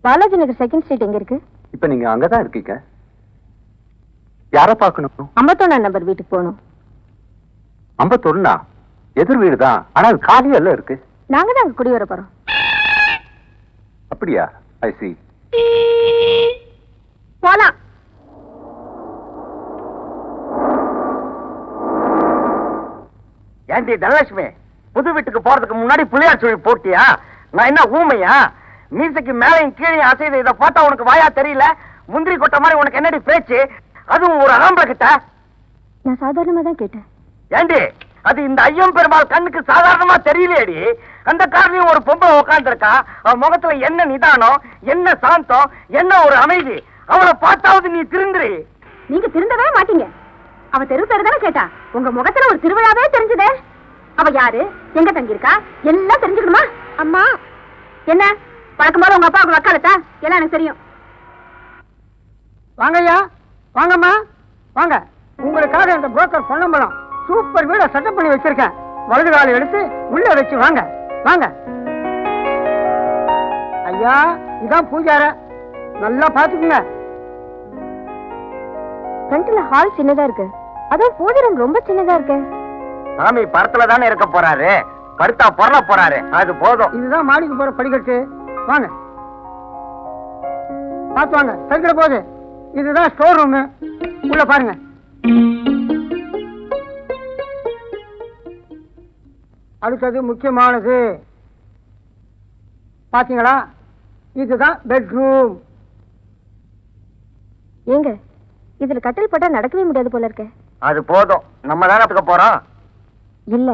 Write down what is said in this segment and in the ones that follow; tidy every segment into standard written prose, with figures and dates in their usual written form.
பாலாஜி நகர் second street எங்க இருக்கு? இப்ப நீங்க அங்கதான் இருக்கீங்க. யார பாக்கணும்? 51 நம்பர் வீட்டுக்கு போகணும். 51 எதிர் வீடு தான், ஆனால் காலியெல்லாம் இருக்கு. நாங்க தான் அங்க குடி வர போறோம். அப்படியா? ஐ சி. போலாம். ஏண்டி தனலட்சுமி, புது வீட்டுக்கு போறதுக்கு முன்னாடி புளியார் சுழி போட்டியா? நான் என்ன ஊமையா? மீசைக்கு மேலையும் கீழே அசைது இதை பார்த்தா உனக்கு வாயா தெரியல? முந்திரி கொட்ட மாதிரி உனக்கு என்னடி பேச்சு? அதுவும் ஒரு ஆம்பளை கிட்ட. நான் சாதாரணமா தான் கேட்டேன். ஏண்டி, அது இந்த ஐயம் பெருமாள் கண்ணுக்கு சாதாரணமா தெரியலையேடி. அந்த காரணம் ஒரு பொம்பளை உட்கார்ந்துருக்கா. அவன் முகத்துல என்ன நிதானம், என்ன சாந்தம், என்ன ஒரு அமைதி. அவளை பார்த்தாவது நீ திருந்துரு. நீங்க திருந்தவே மாட்டீங்க. அவ தெரு பேரு தானே கேட்டா. உங்க முகத்துல ஒரு திருவிழாவே தெரிஞ்சதே. அவ யாரு, எங்க தங்கி இருக்கா, எல்லாம் தெரிஞ்சுக்கணுமா? அம்மா என்ன பழக்கம் போல உங்க அப்பா உங்க அக்காலத்தா எல்லாம் எனக்கு தெரியும். வாங்கய்யா, வாங்கம்மா வாங்க. உங்களுக்காக இந்த புரோக்கர் பொன்னம்பலம் சூப்பர் வீட செட்டப் பண்ணி வச்சிருக்கேன். வலது காலை எடுத்து உள்ள வச்சு வாங்க வாங்க. ஐயா, இதான் பூஜார, நல்லா பாத்துக்குங்க. ஃப்ரண்ட்ல ஹால் சின்னதா இருக்கு, அதுவும் பூஜை ரூம் ரொம்ப சின்னதா இருக்கு. சாமி படத்துல தானே இருக்க போறாரு, படுத்தா பொருள போறாரு, அது போதும். இதுதான் மாடிக்கு போற படிக்கட்டு. வாங்க பாத்து வாங்க, சைக்கிள் போகுது. இதுதான் ஸ்டோர் ரூம், உள்ள பாருங்க. அடுத்தது முக்கியமானது பாத்தீங்களா, இதுதான் பெட்ரூம். ஏங்க இதுல கட்டில் போட்டா நடக்கவே முடியாது போல இருக்க. அது போதும், நம்ம தானே அதுக்கு போறோம். இல்ல,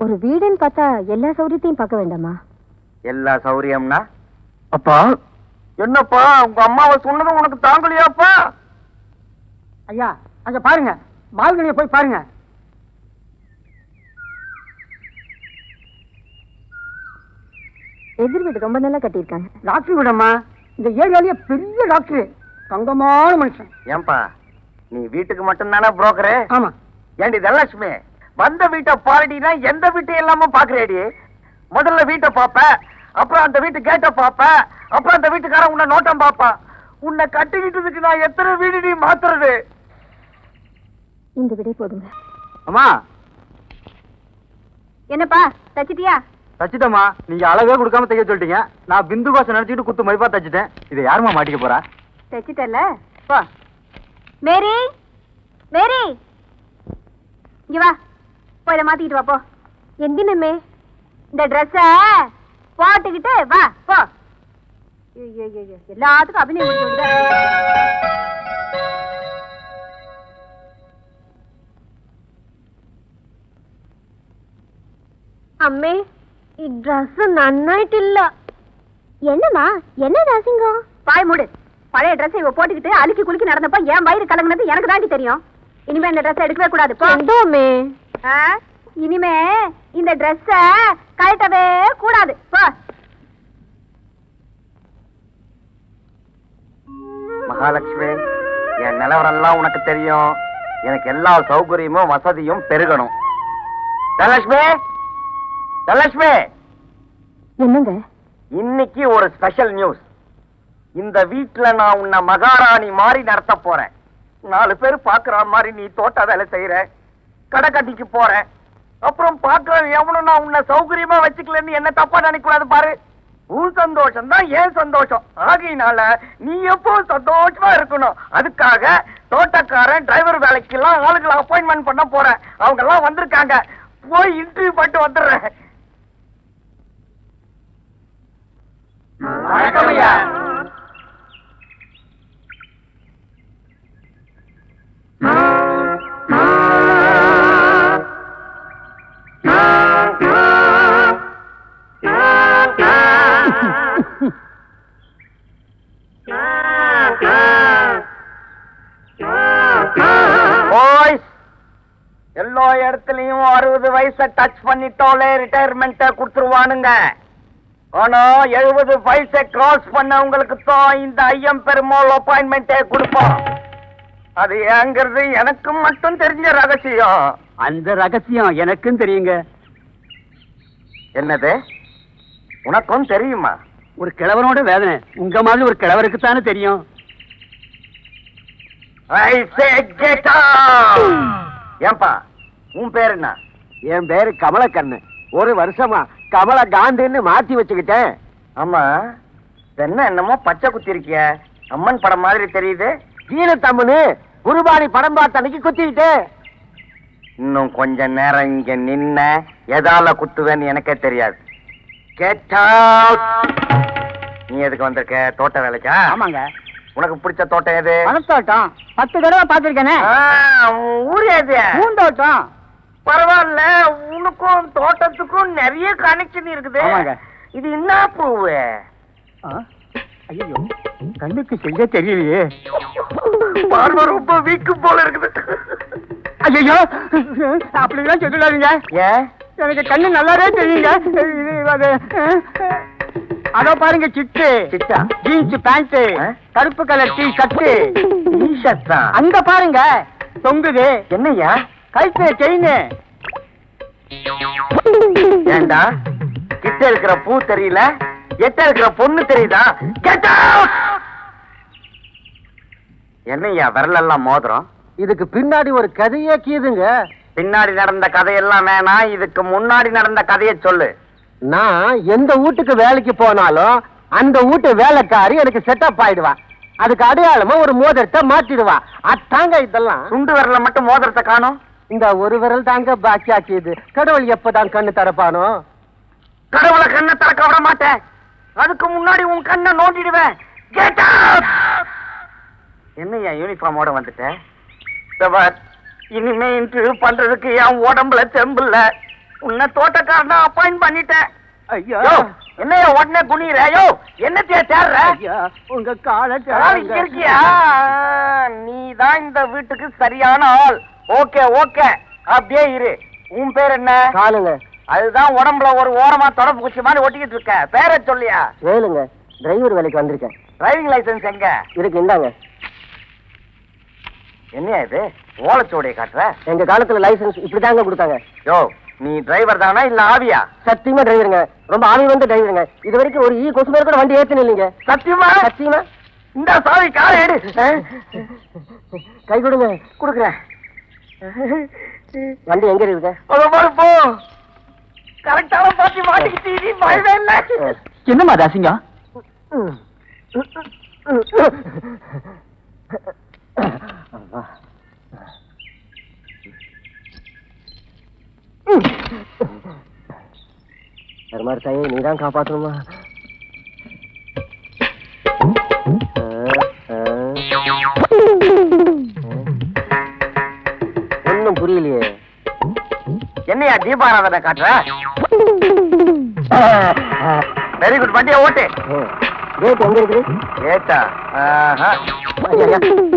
ஒரு வீடுன்னு பார்த்தா எல்லா சௌரியத்தையும் பார்க்க வேண்டாமா? எல்லா சௌரியம்னா? அப்பா என்னப்பா, உங்க அம்மாவை சொன்னது உனக்கு தாங்கலையாப்பா? ஐயா அங்க பாருங்க, பால்கனியை போய் பாருங்க. எதிர் வீடு ரொம்ப நல்லா கட்டியிருக்காங்க. டாக்டர் விடம்மா, இந்த ஏரியாலேயே பெரிய டாக்டர், தங்கமான மனுஷன். ஏன்பா, நீ வீட்டுக்கு மட்டும் தானே புரோக்கரு? ஆமா. ஏண்டி தனலட்சுமி, வந்த வீட்டை பாரடினா எந்த வீட்டையும் எல்லாமே பாக்குறேடி. முதல்ல வீட்டை பாப்ப, அப்புறம் அந்த வீட்டு கேட்ட பாப்ப, அப்புறம் அந்த வீட்டுக்காரன் உன்னை நோட்டம் பாப்பா. உன்னை கட்டிக்கிட்டதுக்கு நான் எத்தனை வீடு நீ மாத்துறது? இந்த வீடே போதுங்க. அம்மா. என்னப்பா தச்சிட்டியா? தச்சிட்டமா, நீங்க அழகா கொடுக்காம தைக்க சொல்லிட்டீங்க. நான் பிந்து பாசம் நினைச்சுட்டு குத்து மதிப்பா தச்சிட்டேன். இதை யாருமா மாட்டிக்க போறா? தச்சிட்டல போ. மேரி, மேரி இங்க வா, போய் இதை மாத்திக்கிட்டு வா போ. எந்தினமே இந்த ட்ரெஸ்ஸ போட்டுக்கிட்டு வா போ. எல்லாத்துக்கும் அபிநயம் முடிச்சு. அம்மே ಈ ಡ್ರೆಸ್ ನನ್ನಾಯ್ತಿಲ್ಲ. என்னம்மா, என்ன ராசிங்கம்? பாய் மூடு. பழைய ட்ரெஸ் இவ போட்டுக்கிட்டு அழுக்கி குலுக்கி நடந்தப்ப என் வயிறு கலங்குனது எனக்கு தாண்டி தெரியும். இனிமே இந்த ட்ரெஸ் எடுக்கவே கூடாது. போமே இனிமே இந்த ட்ரெஸ் கழட்டவே கூடாது. போ. மகாலட்சுமி, என் நிலவரெல்லாம் உனக்கு தெரியும். எனக்கு எல்லா சௌகரியமும் வசதியும் பெருகணும். தனலட்சுமி, தனலட்சுமி, என்னங்க இன்னைக்கு ஒரு ஸ்பெஷல் நியூஸ். இந்த வீட்டுல நான் உன்னை மகாராணி மாதிரி நடத்த போறேன். 4 பேர் பாக்குற மாதிரி நீ தோட்ட வேலை செய்யற, கடை கட்டிக்கு போற, அப்புறம் பாக்குறேன் எவனும் நான் உன்னை சௌகரியமா வச்சுக்கலன்னு என்ன தப்பா நினைக்க கூடாது பாரு. உன் சந்தோஷம் தான் ஏன் சந்தோஷம். ஆகையினால நீ எப்போ சந்தோஷமா இருக்கணும். அதுக்காக தோட்டக்காரன் டிரைவர் வேலைக்கு எல்லாம் ஆளுகளை அப்பாயின்மெண்ட் பண்ண போறேன். அவங்க எல்லாம் வந்திருக்காங்க, போய் இன்டர்வியூ பண்ணிட்டு வந்துடுறேன். வணக்கம் ஐயா. எல்லா இடத்துலயும் 60 வயசை டச் பண்ணிட்டோலே ரிட்டையர்மெண்ட் கொடுத்துருவானுங்க. ஆனா 70 வயசை கிராஸ் பண்ணவங்களுக்கு தான் இந்த ஐயம் பெருமாள் அப்பாயின்மெண்டே கொடுப்போம். அது ஏங்கிறது எனக்கு மட்டும் தெரிஞ்ச ரகசியம். அந்த ரகசியம் எனக்கும் தெரியுங்க. என்னது, உனக்கும் தெரியுமா? ஒரு கிழவனோட வேதனை உங்க மாதிரி ஒரு கிழவருக்கு தானே தெரியும். ஏன்பா உன் பேர் என்ன? என் பேரு கமலக்கண்ணு. ஒரு வருஷமா கமல காந்தின்னு மாத்தி வச்சுக்கிட்டேன். ஆமா, என்ன என்னமோ பச்சை குத்தி இருக்கிய, அம்மன் படம் மாதிரி தெரியுது. ஜீனத்தம்மனு குருபானி படம் பார்த்த அன்னைக்கு குத்திக்கிட்டேன். இன்னும் கொஞ்ச நேரம் இங்க நின்ன எதால குத்துவேன்னு எனக்கே தெரியாது. Get out! நீ எதுக்கு வந்திருக்க? தோட்ட வேலைக்கா? ஆமாங்க. உனக்கு பிடிச்ச தோட்டம் எது? பணத்தோட்டம். 10 தடவை பாத்திருக்கேனே. ஊர் எது? பூந்தோட்டம். பரவாயில்ல, உனக்கும் தோட்டத்துக்கும் நிறைய கனெக்ஷன் இருக்குது. ஆமாங்க. இது என்ன பூவு? ஐயோ, கண்ணுக்கு செய்ய தெரியலையே. பார்வை ரொம்ப வீக்கு போல இருக்குது. ஐயோ, அப்படிலாம் சொல்லிடாதீங்க. ஏன்? எனக்கு கண்ணு நல்லாவே தெரியுங்க. அதோ பாருங்க, சிட்டு சிட்டா? ஜீன்ஸ் பேண்ட், கருப்பு கலர் டீ ஷர்ட். ஈஷா? அங்க பாருங்க தொங்குது. என்னய்யா? கழுத்து செயின். ஏண்டா கிட்ட இருக்கிற பூ தெரியல, எட்ட இருக்கிற பொண்ணு தெரியுதா? Get out! என்னய்யா விரலெல்லாம் மோதிரம்? இதுக்கு பின்னாடி ஒரு கதையே கீதுங்க. பின்னாடி நடந்த கதையெல்லாம் வேணாம், இதுக்கு முன்னாடி நடந்த கதையை சொல்லு. நான் எந்த வீட்டுக்கு வேலைக்கு போனாலும் அந்த வீட்டு வேலைக்காரி எனக்கு செட்டப் ஆயிடுவா. அதுக்கு அடையாளமா ஒரு மோதிரத்தை மாத்திடுவா. அத்தாங்க இதெல்லாம். சுண்டு விரல மட்டும் மோதிரத்தை காணும். இந்த ஒரு விரல் தாங்க பாக்கி ஆக்கியது. கடவுள் எப்பதான் கண்ணு தரப்பானோ? கடவுளை கண்ணை திறக்க விட மாட்டேன். அதுக்கு முன்னாடி உன் கண்ணை நோண்டிடுவேன். Get out! என்னய்யா யூனிஃபார்மோட வந்துட்டேன்? இனிமே இன்டர்வியூ பண்றதுக்கு என் உடம்புல தெம்புல. உன்னை தோட்டக்காரனா அப்பாயிண்ட் பண்ணிட்டேன். ஐயா, என்னையா உடனே குனிற? யோ, என்னத்தையா தேடுற? உங்க காலை இங்க இருக்கியா? நீதான் இந்த வீட்டுக்கு சரியான ஆள். ஓகே ஓகே, அப்படியே இரு. உன் பேர் என்ன? காலுங்க. அதுதான் உடம்புல ஒரு ஓரமா தொடப்பு குச்சி மாதிரி ஒட்டிக்கிட்டு இருக்க. பேரை சொல்லியா? வேலுங்க. டிரைவர் வேலைக்கு வந்திருக்கேன். டிரைவிங் லைசன்ஸ் எங்க இருக்கு? இந்தாங்க. என்னையா இது ஓலைச்சோடைய காட்டுற? எங்க காலத்துல லைசன்ஸ் இப்படிதாங்க கொடுத்தாங்க. யோ, நீ டிரைவர் தானா இல்ல ஆவியா? சத்தியமா டிரைவருங்க. ரொம்ப ஆவி வந்து டிரைவருங்க. இது வரைக்கும் ஒரு கொசு பேர் கூட வண்டி ஏத்துன இல்லைங்க. சத்தியமா? சத்தியமா. இந்த சாவி காரை எடு. கை கொடுங்க. கொடுக்குறேன். வண்டி எங்க இருக்குங்க? போ. கரெக்டான பாத்தி மாட்டிக்கிட்டு நீ பயவே இல்ல. என்னம்மா தாசிங்க? பெருமாள் தாயே, நீதான் காப்பாற்றணுமா? ஒன்னும் புரியலையே. என்னையா தீபாராதனை காட்டுற? வெரி குட், வண்டியை ஓட்டு. கேட் எங்க இருக்குது? கேட்டா?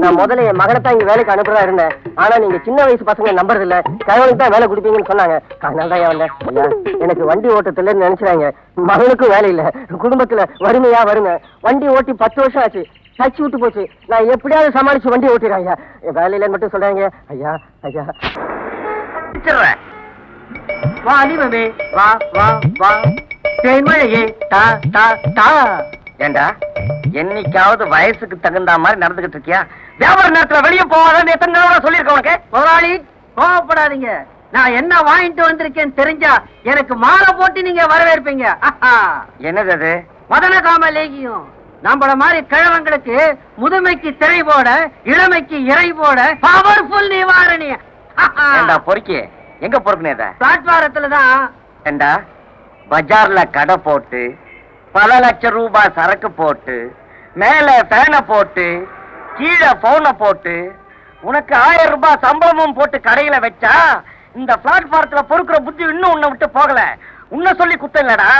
நான் முதல்ல என் மகனை தான் இங்க வேலைக்கு அனுப்புறதா இருந்தேன். ஆனா நீங்க சின்ன வயசு பசங்க நம்புறது இல்ல, கணவனுக்கு தான் வேலை கொடுப்பீங்கன்னு சொன்னாங்க. அதனால தான் வந்தேன். ஐயா, எனக்கு வண்டி ஓட்டத்துல நினைச்சுறாங்க. மகனுக்கும் வேலை இல்ல, குடும்பத்துல வறுமையா வருங்க. வண்டி ஓட்டி 10 வருஷம் ஆச்சு. தச்சு விட்டு போச்சு. நான் எப்படியாவது சமாளிச்சு வண்டி ஓட்டிடுறேன் ஐயா. வேலை இல்லைன்னு மட்டும் சொல்றாங்க. ஐயா ஐயா. வா அலிவமே, வா வா வா தேன்மழையே, டா டா டா. ஏண்டா என்னைக்காவது வயசுக்கு தகுந்த மாதிரி நடந்துகிட்டு இருக்கியா? வியாபார நேரத்துல வெளியே போவாதான் எத்தனை தடவை சொல்லியிருக்க உனக்கு? முதலாளி கோவப்படாதீங்க. நான் என்ன வாங்கிட்டு வந்திருக்கேன்னு தெரிஞ்சா எனக்கு மாலை போட்டு நீங்க வரவேற்பீங்க. என்னது அது? மதன காம லேகியம். நம்மள மாதிரி கிழவங்களுக்கு முதுமைக்கு திரை போட, இளமைக்கு இறை போட பவர்ஃபுல் நிவாரணி. ஏண்டா பொறுக்கி, எங்க பொறுக்குனேத? பிளாட்பாரத்துலதான். ஏண்டா பஜார்ல கடை போட்டு பல லட்சம் ரூபாய் சரக்கு போட்டு மேல ஃபேனை போட்டு கீழே போனை போட்டு உனக்கு 1000 ரூபாய் சம்பளமும் போட்டு கடையில வச்சா இந்த பிளாட்பாரத்துல பொறுக்கிற புத்தி இன்னும் உன்னை விட்டு போகல. உன்னை சொல்லி குத்தம் இல்லடா,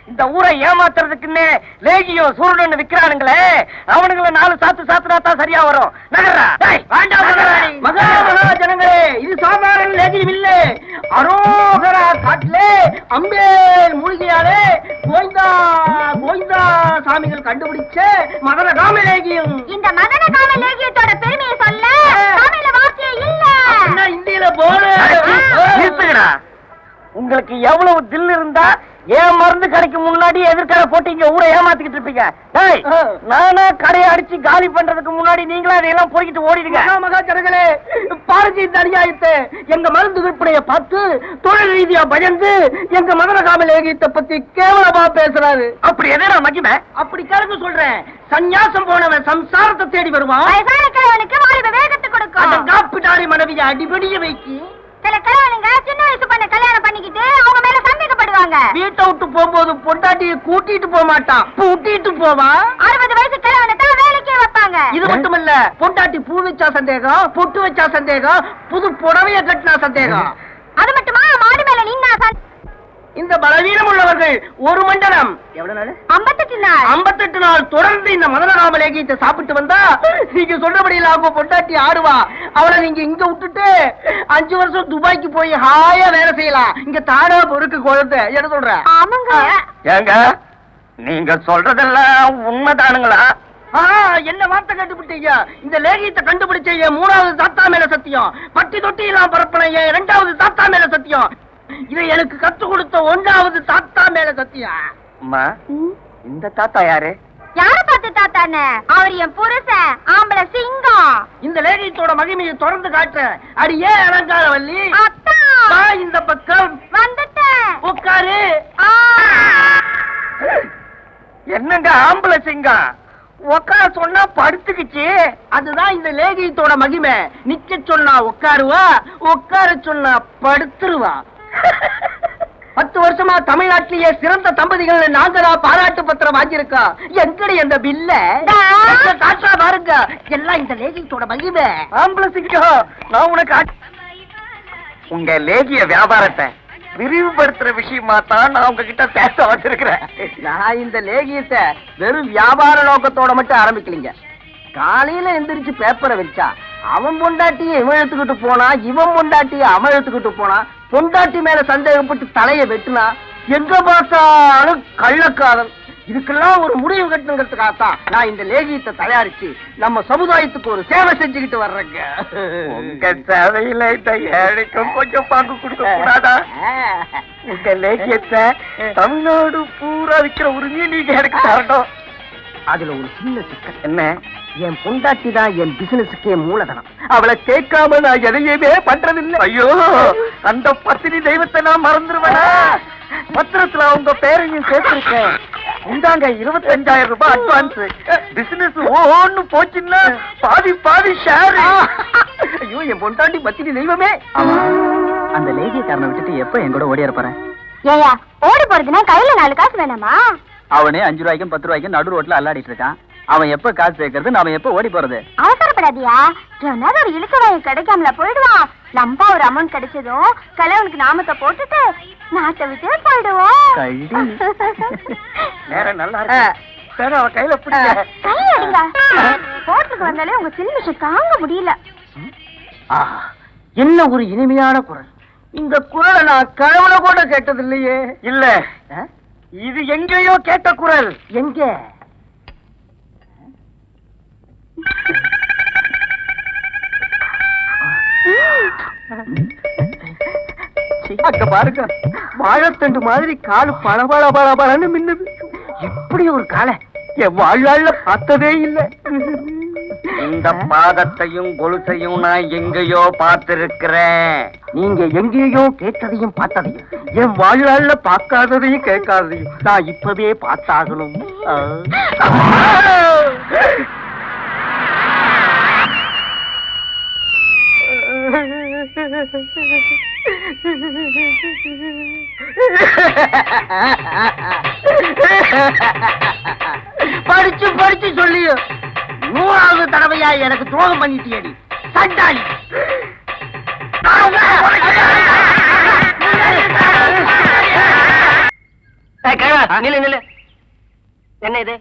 இந்த ஊரை ஏமாத்துறதுக்குன்னே லேகியோ சூரன் விக்கிறானுங்களே, அவனுங்களை 4 சாத்துனா தான் சரியா வரும். நகரா ஜனங்களே, இது சாதாரண லேகியம் இல்ல. அரோகரா காட்டிலே அம்பேல் மூலிகையாலே கோவிந்தா கோவிந்தா சாமிகள் கண்டுபிடிச்ச மதன காம லேகியம். இந்த மதன காம லேகியத்தோட பெருமையை சொல்ல தமிழ்ல வார்த்தையே இல்ல. இந்தியில போல. நிறுத்துங்கடா. உங்களுக்கு எவ்வளவு தில் இருந்தா ஏன் மருந்து கடைக்கு முன்னாடி எதிர்க்கடை போட்டு இங்க ஊரை ஏமாத்திக்கிட்டு இருப்பீங்க? டேய், நானா கடையை அடிச்சு காலி பண்றதுக்கு முன்னாடி நீங்களா அதையெல்லாம் போய்கிட்டு ஓடிடுங்க. மகாஜனங்களே, பாரதி இந்த அநியாயத்தை எங்க மருந்து விற்பனையை பார்த்து தொழில் ரீதியா பயந்து எங்க மதனகாம லேகியத்தை பத்தி கேவலமா பேசுறாரு. அப்படி எதனா மகிமை? அப்படி கலந்து சொல்றேன். சந்நியாசம் போனவன் சம்சாரத்தை தேடி வருவான். வயசான கிழவனுக்கு வாலிப வேகத்தை கொடுக்கும். அந்த காப்பிட்டாரி மனைவியை அடிபடிய வைக்கி சில கிழவனுங்க சின்ன வயசு பண்ண கல்யாணம் பண்ணிக்கிட்டு அவங்க மேல சந்தேகப்படுவாங்க. வீட்டை விட்டு போகும்போது பொண்டாட்டியை கூட்டிட்டு போக மாட்டான், பூட்டிட்டு போவான். 60 வயசு கிழவனை தான் வேலைக்கே வைப்பாங்க. இது மட்டுமல்ல, பொண்டாட்டி பூ வச்சா சந்தேகம், பொட்டு வச்சா சந்தேகம், புது புடவைய கட்டினா சந்தேகம். அது மட்டுமா, மாடு மேல நின்னா இந்த பலவீனம் உள்ளவர்கள் ஒரு மண்டலம் எவ்வளவு நாள்? 58 நாள் 58 நாள் தொடர்ந்து இந்த மதனகாம லேகியத்தை சாப்பிட்டு வந்தா நீங்க சொல்றபடியில் அவங்க பொண்டாட்டி ஆடுவா. அவளை நீங்க இங்க விட்டுட்டு 5 வருஷம் துபாய்க்கு போய் ஹாயா வேலை செய்யலாம். இங்க தாடா பொறுக்கு குழந்தை என்ன சொல்ற? ஆமாங்க. ஏங்க, நீங்க சொல்றதெல்லாம் உண்மைதானுங்களா? என்ன வார்த்தை கண்டுபிடிச்சீங்க? இந்த லேகியத்தை கண்டுபிடிச்ச என் 3வது தாத்தா மேல சத்தியம், பட்டி தொட்டி எல்லாம் பரப்பின என் 2வது தாத்தா மேல சத்தியம், இதை எனக்கு கத்து கொடுத்த 1வது தாத்தா மேல சத்தியம். அம்மா, இந்த தாத்தா யாரு? யார பார்த்து தாத்தானே? அவர் என் புருஷன், ஆம்பளை சிங்கம். இந்த லேகியத்தோட மகிமையை தொடர்ந்து காட்டுறேன். அடியே அலங்காரவல்லி, அத்தா வா இந்த பக்கம் வந்துட்டேன். உட்காரு. என்னங்க ஆம்பளை சிங்கம்? உட்கார சொன்னா படுத்துக்குச்சு. அதுதான் இந்த லேகியத்தோட மகிமை. நிக்க சொன்னா உட்காருவா, உட்கார சொன்னா படுத்துருவா. 10 வருஷமா தமிழ்நாட்டிலேயே சிறந்த தம்பதிகள் நாங்களா பாராட்டு பத்திரம் வாங்கியிருக்கோம். எங்கடி அந்த பில்ல காற்றா பாருங்க. எல்லாம் இந்த லேகியத்தோட மகிமை. ஆம்பளை சிங்கம், நான் உனக்கு உங்க லேகிய வியாபாரத்தை விரிவுபடுத்துற விஷயமா தான் நான் உங்ககிட்ட பேச வந்திருக்கிறேன். நான் இந்த லேகியத்தை வெறும் வியாபார நோக்கத்தோட மட்டும் ஆரம்பிக்கலீங்க. காலையில எந்திரிச்சு பேப்பரை வச்சா அவன் பொண்டாட்டியை இவன் எடுத்துக்கிட்டு போனா, இவன் பொண்டாட்டியை அவன் எடுத்துக்கிட்டு போனா, பொண்டாட்டி மேல சந்தேகப்பட்டு தலையை வெட்டுனா, எங்க பார்த்தாலும் கள்ளக்காரன். இதுக்கெல்லாம் ஒரு முடிவு கட்டணுங்கிறதுக்காகத்தான் நான் இந்த லேகியத்தை தயாரிச்சு நம்ம சமுதாயத்துக்கு ஒரு சேவை செஞ்சுக்கிட்டு வர்றேங்க. உங்க சேவையில இந்த ஏழைக்கும் கொஞ்சம் பங்கு கொடுக்க கூடாதா? உங்க லேகியத்தை தமிழ்நாடு பூரா விற்கிற உரிமையை நீங்க எனக்கு தரணும். அதுல ஒரு சின்ன சிக்கல். என்ன? என் பொண்டாட்டி தான் என் பிசினஸுக்கே மூலதனம். அவளை கேட்காம நான் எதையுமே பண்றதில்லை. ஐயோ, அந்த பத்தினி தெய்வத்தை நான் மறந்துருவேனா? பத்திரத்துல உங்க பேரையும் சேர்த்திருக்கேன். இந்தாங்க 25,000 ரூபாய் அட்வான்ஸ். பிசினஸ் ஓன்னு போச்சுன்னா பாதி பாதி ஷேர். ஐயோ, என் பொண்டாட்டி பத்தினி தெய்வமே. அந்த லேகியக்காரனை விட்டுட்டு எப்ப என் கூட ஓடியார போறேன்? ஏயா, ஓடி போறதுன்னா கையில 4 காசு வேணாமா? அவனே 5 ரூபாய்க்கும் 10 ரூபாய்க்கும் நடு ரோட்ல அல்லாடிட்டு இருக்கான். அவன் எப்ப காசு சேர்க்கறது, நாம எப்ப ஓடி போறது? அவசரப்படாதியா, சொன்னாத ஒரு இழுக்கவாயம் கிடைக்காமல போயிடுவான். லம்பா ஒரு அமௌண்ட் கிடைச்சதும் கலவனுக்கு நாமத்தை போட்டுட்டு நாட்டை விட்டு போயிடுவோம். நேரம் நல்லா இருக்கு. அவ கையில பிடிக்க. கையடிங்க. ஹோட்டலுக்கு வந்தாலே உங்க சில்மிஷம் தாங்க முடியல. என்ன ஒரு இனிமையான குரல். இந்த குரலை நான் கனவுல கூட கேட்டது இல்லையே. இல்ல, இது எங்கேயோ கேட்ட குரல். எங்க? அங்க பாருங்க, வாழைத்தண்டு மாதிரி காலு பளபள பளபளன்னு மின்னுது. இப்படி ஒரு காலை என் வாழ்நாள்ல பார்த்ததே இல்லை. இந்த பாதத்தையும் கொலுசையும் நான் எங்கேயோ பார்த்திருக்கிறேன். நீங்க எங்கேயோ கேட்டதையும் பார்த்ததையும், என் வாழ்நாள்ல பார்க்காததையும் கேட்காததையும் நான் இப்பவே பார்த்தாகணும். படிச்சு படிச்சு சொல்லியும் 100வது தடவையா எனக்கு துரோகம் பண்ணிட்டியடி சண்டாளி. என்ன இது?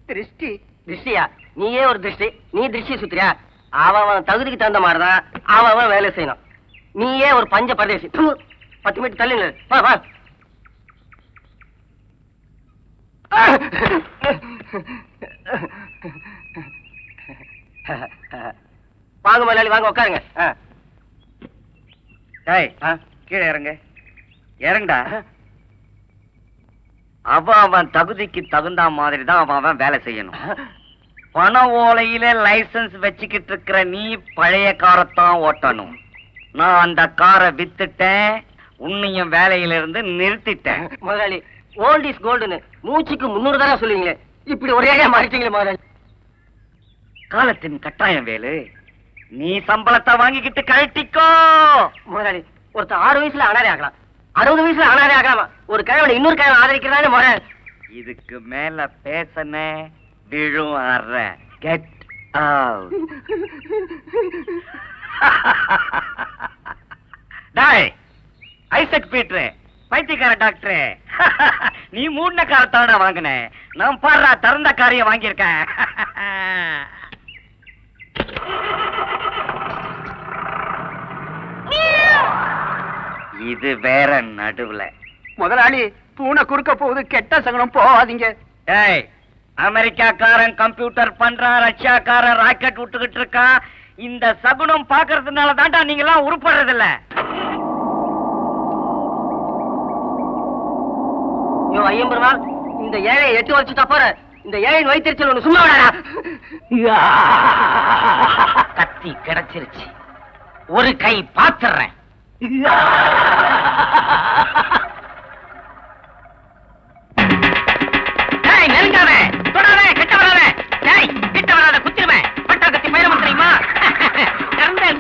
திருஷ்டி. திருஷ்டியா? நீயே ஒரு திருஷ்டி. நீ திருஷ்டி சுத்திரியா? அவன் தகுதிக்கு தகுந்த மாதிரிதான் அவன் வேலை செய்யணும். நீயே ஒரு பஞ்ச பரதேசி. 10 மீட்டர் தள்ளி நில்லு. வா வா. வாங்க முதலாளி, வாங்க உட்காருங்க. டேய், கீழே இறங்க. இறங்கடா. அவன் தகுதிக்கு தகுந்த மாதிரி தான் அவன் வேலை செய்யணும். பண ஓலையில லைசன்ஸ் வச்சுக்கிட்டு இருக்கிற நீ பழைய காரைத்தான் ஓட்டணும். நான் அந்த காரை வித்துட்டேன், உன்னையும் வேலையில இருந்து நிறுத்திட்டேன். முதலாளி ஓல்ட் இஸ் கோல்டுன்னு மூச்சுக்கு 300 தடவை சொல்லுவீங்களே, இப்படி ஒரே மாறிட்டீங்களே முதலாளி. காலத்தின் கட்டாயம் வேலு, நீ சம்பளத்தை வாங்கிக்கிட்டு கழட்டிக்கோ. முதலாளி ஒருத்தர் 6 வயசுல அனாதை ஆகலாம், 60 வயசுல அனாதை ஆகலாமா? ஒரு கிழவனை இன்னொரு கிழவன் ஆதரிக்கிறதானே முதலாளி. இதுக்கு மேல பேசன விழும் அற. Get out. டாய் ஐசக் பீட்ரு, பைத்தியக்கார டாக்டர், நீ மூடின காரத்தான வாங்கின, நான் பாடுறா திறந்த காரிய வாங்கியிருக்கேன். இது வேற நடுவுல. முதலாளி பூனை குறுக்க போகுது, கெட்ட சகனம் போகாதீங்க. ஏய், அமெரிக்காக்காரன் கம்ப்யூட்டர் பண்றான், ரஷ்யாக்காரன் ராக்கெட் விட்டுக்கிட்டு இருக்கான். இந்த சகுனம் பாக்குறதுனால தாண்டா நீங்க எல்லாம் உருப்படுறது இல்ல. ஐயம்பெருமாள், இந்த ஏழை 8 வருஷத்தா போற, இந்த ஏழையின் வயிற்றுச்சல் ஒண்ணு சும்மா விடாடா. கத்தி கிடைச்சிருச்சு, ஒரு கை பாத்துறேன். நெருங்காத, தொடாத, கிட்ட வராத. கிட்ட வராத, குத்திருவேன். பட்டா கத்தி பயிரமன் தெரியுமா?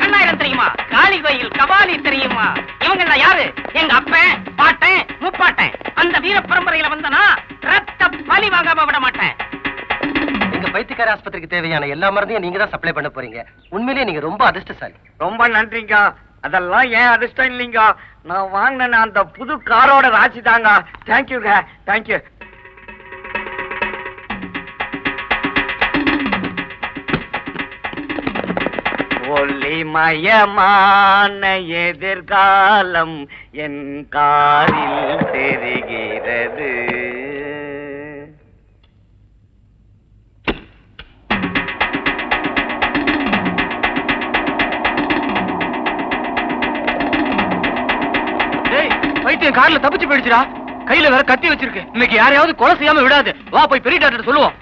கண்ணாயிரம் தெரியுமா? காளி கோயில் கபாலி தெரியுமா? இவங்க யாரு? எங்க அப்பன், பாட்டன், முப்பாட்டன். அந்த வீர பரம்பரையில வந்தனா ரத்த பலி வாங்காம விட மாட்டேன். எங்க பைத்தியக்கார ஆஸ்பத்திரிக்கு தேவையான எல்லா மருந்தையும் நீங்க தான் சப்ளை பண்ண போறீங்க. உண்மையிலேயே நீங்க ரொம்ப அதிர்ஷ்டசாலி. ரொம்ப நன்றிங்க. அதெல்லாம் ஏன் அதிர்ஷ்டம் இல்லைங்க, நான் வாங்கின அந்த புது காரோட ராசி தாங்க. தேங்க்யூங்க, தேங்க்யூ. ஒளிமயமான எதிர்காலம் என் காரில் தெரிகிறது. பைத்தியம் கார்ல தப்பிச்சு போயிடுச்சுடா. கையில வேற கத்தி வச்சிருக்கு. இன்னைக்கு யாரையாவது கொலை செய்யாம விடாது. வா போய் பெரிய டாக்டர் சொல்லுவோம்.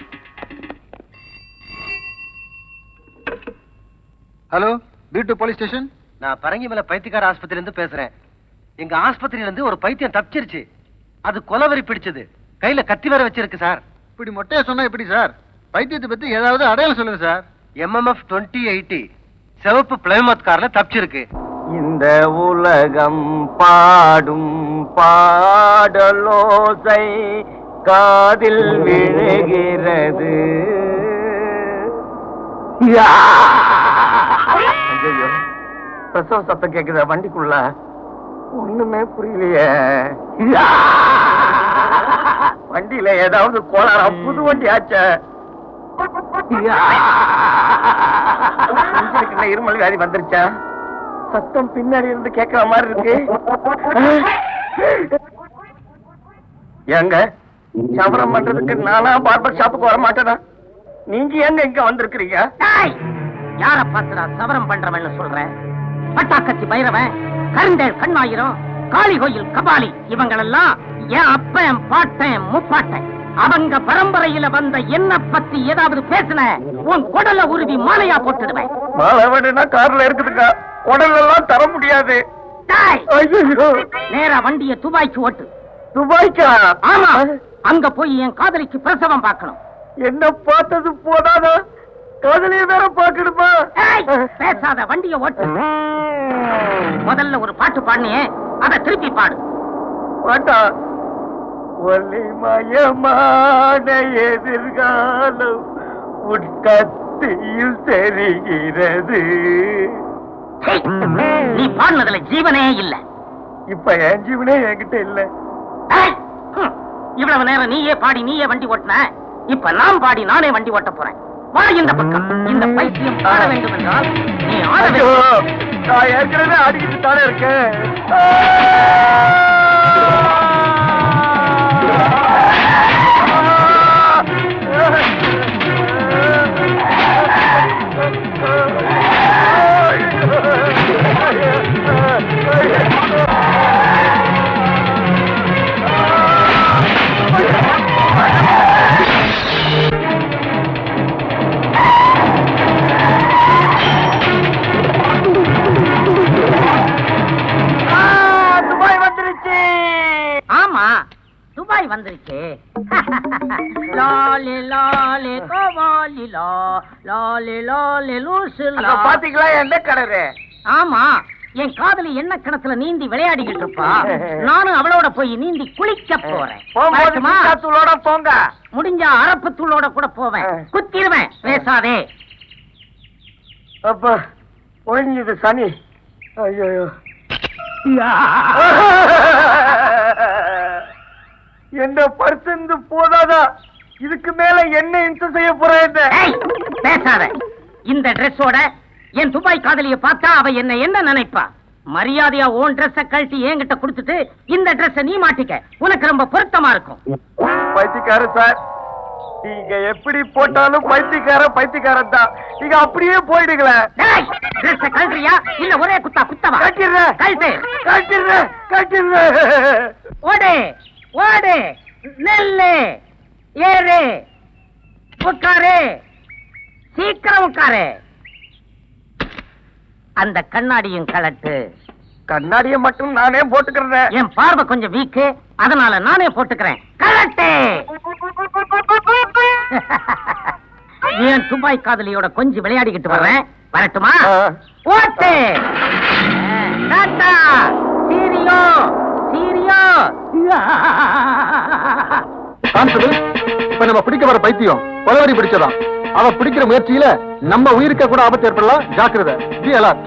Hello, B2 police station. நான் பரங்கிமலை பைத்தியக்கார ஆஸ்பத்திரியில இருந்து பேசுறேன். எங்க ஆஸ்பத்திரியில இருந்து ஒரு பைத்தியம் தப்பிச்சிருச்சு. அது கொலவெறி பிடிச்சது. கையில கத்தி வேற வச்சிருக்கு சார். இப்படி மொட்டையா சொன்னா எப்படி சார்? பைத்தியத்தை பத்தி ஏதாவது அடையாளம் சொல்லுங்க சார். MMF 2080 சிவப்பு பிளைமத் கார்ல தப்பிச்சிருக்கு. இந்த உலகம் பாடும் பாடலோசை காதில் விழுகிறது. ஐயோ, பிரசவ சத்தம் கேக்குதா வண்டிக்குள்ள? ஒண்ணுமே புரியலையே. வண்டியில ஏதாவது கோளாறா? புது வண்டி ஆச்ச. இருமல் வியாதி வந்துருச்சா? சத்தம் பின்னாடி இருந்து கேட்கிற மாதிரி இருக்கு. ஏங்க, சவரம் பண்றதுக்கு நானா பார்பர் ஷாப்புக்கு வர மாட்டேனா? நீங்க எங்க இங்க வந்திருக்கிறீங்க? யார பாத்துடா சவரம் பண்றவன் சொல்றேன்? பட்டாக்கத்தி பைரவன், கருண்டேல் கண்ணாயிரம், காளி கோயில் கபாலி, இவங்களெல்லாம் என் அப்பன், பாட்டன், முப்பாட்டன். அவங்க பரம்பரையில வந்த என்ன பத்தி ஏதாவது பேசின உன் குடல உருவி மாலையா போட்டுடுவேன். மாலை வேணும்னா கார்ல இருக்குதுக்கா, உடல் எல்லாம் தர முடியாது. நேரா வண்டிய துபாய்க்கு ஓட்டு. துபாய்க்கா? ஆமா, அங்க போய் என் காதலிக்கு பிரசவம் பார்க்கணும். என்ன பார்த்தது போதாதா, காதலிய வேற பாக்கணுமா? பேசாத, வண்டிய ஓட்டு. முதல்ல ஒரு பாட்டு பாடினியே, அத திருப்பி பாடு. பாட்டா? ஒளிமயமான எதிர்காலம் உட்கத்தியில் தெரிகிறது. நீ பாடினதுல ஜீவனே இல்ல. இப்ப என் ஜீவனே என்கிட்ட இல்ல. இவ்வளவு நேரம் நீயே பாடி நீயே வண்டி ஓட்டின, இப்ப நான் பாடி நானே வண்டி ஓட்ட போறேன். வா இந்த பக்கம். இந்த பைத்தியம் பாட வேண்டும் என்றால் நீ ஆட வேண்டும். நான் ஏற்கனவே ஆடிக்கிட்டு தானே இருக்கேன். துபாய் வந்துருச்சு. லாலே லாலே கோவாலி லா லாலே லாலே லூசு லா. பாத்தீங்களா என்ன கடரு? ஆமா, என் காதலி என்ன கிணத்துல நீந்தி விளையாடிக்கிட்டு இருப்பா. நானும் அவளோட போய் நீந்தி குளிக்க போறேன். வரட்டுமா? தூளோட போங்க. முடிஞ்சா அரப்பு தூளோட கூட போவேன். குத்திடுவேன், பேசாதே. அப்பா ஒழிஞ்சது சனி. ஐயோ என்ன பர்சந்து போதாதா? இதுக்கு மேல என்ன இன்சம் செய்ய போறேன்? ஏய், பேசாத. இந்த ட்ரெஸ்ஸோட என் துபாய் காதலிய பார்த்தா அவ என்ன நினைப்பா? மரியாதையா உன் ட்ரெஸ்ஸ கழட்டி என்கிட்ட கொடுத்துட்டு இந்த ட்ரெஸ்ஸ நீ மாட்டிக்க. உனக்கு ரொம்ப பொருத்தமா இருக்கும். பைத்தியக்கார சார், நீங்க எப்படி போட்டாலும் பைத்தியக்காரன் தான். நீங்க அப்படியே போயிடுங்களேன். டேய், ட்ரெஸ்ஸ கழட்டுறியா இல்ல ஒரே குத்தவா? கழட்டு. ஓடு ஓடு, நெல்லு, ஏறு, உட்காரு, சீக்கிரம் உட்காரு. அந்த கண்ணாடியும் கழட்டு. கண்ணாடியை மட்டும் நானே போட்டுக்கிறேன். என் பார்வை கொஞ்சம் வீக்கு, அதனால நானே போட்டுக்கிறேன். கழட்டு. ஏன் துபாய் காதலியோட கொஞ்சம் விளையாடிக்கிட்டு வர்றேன். வரட்டுமா? ஓட்டு. டாடா. Cheerio cheerio. கான்ஸ்டபிள், இப்ப நம்ம பிடிக்க வர பைத்தியம் கொலவரி பிடிச்சதான். அவ பிடிக்கிற முயற்சியில நம்ம உயிருக்க கூட ஆபத்து ஏற்படலாம். ஜாக்கிரதை. Be alert.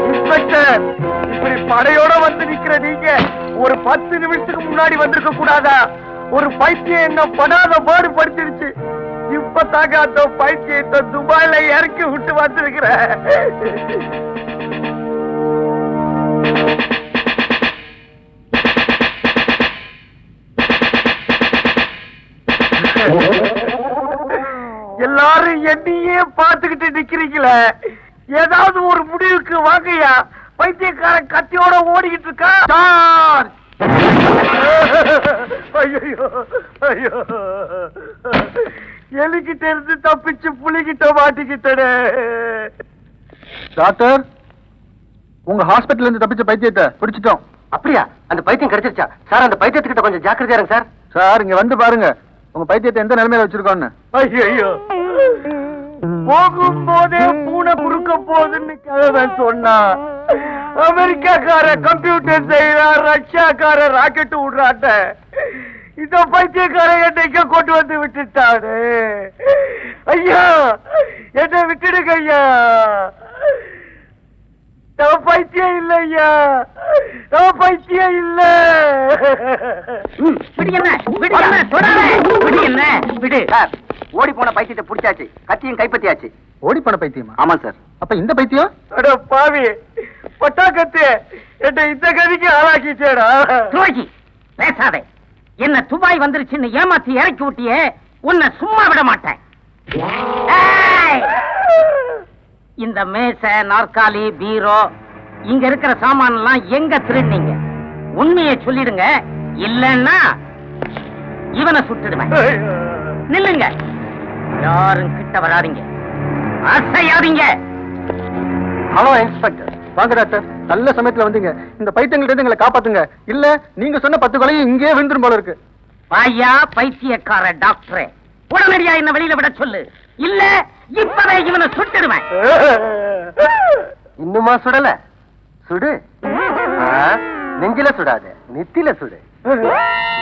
இன்ஸ்பெக்டர், இப்படி படையோட வந்து நிக்கிற நீங்க ஒரு 10 நிமிஷத்துக்கு முன்னாடி வந்திருக்க கூடாதா? ஒரு பைத்தியம் என்ன படாத பாடு படுத்திருச்சு. இப்பதாங்க அந்த பைத்தியத்தை துபாயில இறக்கி விட்டு வந்திருக்கிறேன். எல்லாரும் என்னையே பார்த்துக்கிட்டு நிக்கிறீங்களே, ஏதாவது ஒரு முடிவுக்கு வாங்கய்யா. பைத்தியக்காரன் கத்தியோட ஓடிக்கிட்டு இருக்கா. ஐயோ ஐயோ, எலிக்கிட்ட இருந்து தப்பிச்சு புலிகிட்ட மாட்டிக்கிட்டே. டாக்டர், உங்க ஹாஸ்பிட்டல் இருந்து தப்பிச்ச பைத்தியத்தை பிடிச்சிட்டோம். அப்படியா? அந்த பைத்தியம் கிடைச்சிருச்சா சார்? அந்த பைத்தியத்துக்கிட்ட கொஞ்சம் ஜாக்கிரதையா இருங்க சார். சார், இங்க வந்து பாருங்க உங்க பைத்தியத்தை எந்த நிலைமையில வச்சிருக்கோன்னு. ஐயோ, போகும்போதே பூனை குறுக்க போகுதுன்னு கிழவன் சொன்னா. அமெரிக்காக்கார கம்ப்யூட்டர் செய்யறான், ரஷ்யாக்கார ராக்கெட் விடுறாட்ட. இந்த பைத்தியக்கார என்னைக்க கொண்டு வந்து விட்டுட்டாரு. ஐயா, என்ன விட்டுடுங்க ஐயா. நான் பைத்தியம் இல்ல ஐயா, நான் பைத்தியம் இல்ல. விடு. சார், ஓடி போன பைத்தியத்தை பிடிச்சாச்சு, கத்தியும் கைப்பற்றியாச்சு. ஓடி போன பைத்தியமா? ஆமா சார். அப்ப இந்த பைத்தியம்? அட பாவி, பட்டாக்கத்து என்ன இந்த கதிக்கு ஆளாக்கிச்சேடா. துரோகி, பேசாதே. என்ன துபாய் வந்துருச்சுன்னு ஏமாத்தி இறக்கி விட்டியே, உன்னை சும்மா விட மாட்டேன். ஏய்! இந்த மேசை, நாற்காலி, பீரோ, இங்க இருக்கிற சாமான் எல்லாம் எங்க திருடினீங்க? உண்மையை சொல்லிடுங்க, இல்லன்னா இவனை சுட்டுடுவேன். நில்லுங்க, யாரும் கிட்ட வராதீங்க, அசையாதீங்க. Hello inspector. வாங்க டாக்டர், நல்ல சமயத்துல வந்தீங்க. இந்த பைத்தியங்கள்ட்ட இருந்து எங்களை காப்பாத்துங்க. இல்ல நீங்க சொன்ன 10 கொலையும் இங்கே விழுந்துரும் போல இருக்கு. வாயா பைத்தியக்கார டாக்டரே, உடனடியா என்ன வெளியில விட சொல்லு, இல்ல இப்பவே இவனை சுட்டுடுவேன். இன்னுமா சுடல? சுடு. நெஞ்சில சுடாத, நெத்தில சுடு.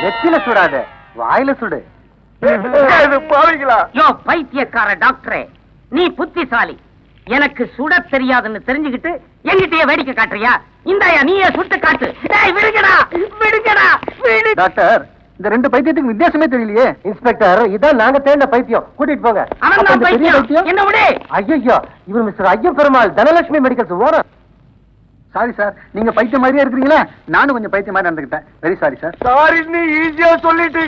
நெத்தில சுடாத, வாயில சுடு. பாவிங்களா? யோ பைத்தியக்கார டாக்டரே, நீ புத்திசாலி. எனக்கு சுட தெரியாதுன்னு தெரிஞ்சுக்கிட்டு எங்கிட்டயே வேடிக்கை காட்டுறியா? இந்தாயா நீயே சுட்டு காட்டு. டேய் விடுங்கடா, விடுங்கடா, விடு. டாக்டர், இந்த 2 பைத்தியத்துக்கு வித்தியாசமே தெரியலையே. இன்ஸ்பெக்டர், இதான் நாங்க தேடின பைத்தியம். கூட்டிட்டு போங்க. அவன் அப்ப தான் இந்த பெரிய பைத்தியம். என்ன விடு. ஐயோ, இவர் mister Ayyan Perumal, Dhanalakshmi medicals owner. Sorry sir, நீங்க பைத்தியம் மாதிரியே இருக்கிறீங்களா? நானும் கொஞ்சம் பைத்தியம் மாதிரி நடந்துக்கிட்டேன். Very sorry sir. சாரின்னு ஈஸியா சொல்லிட்டீங்க.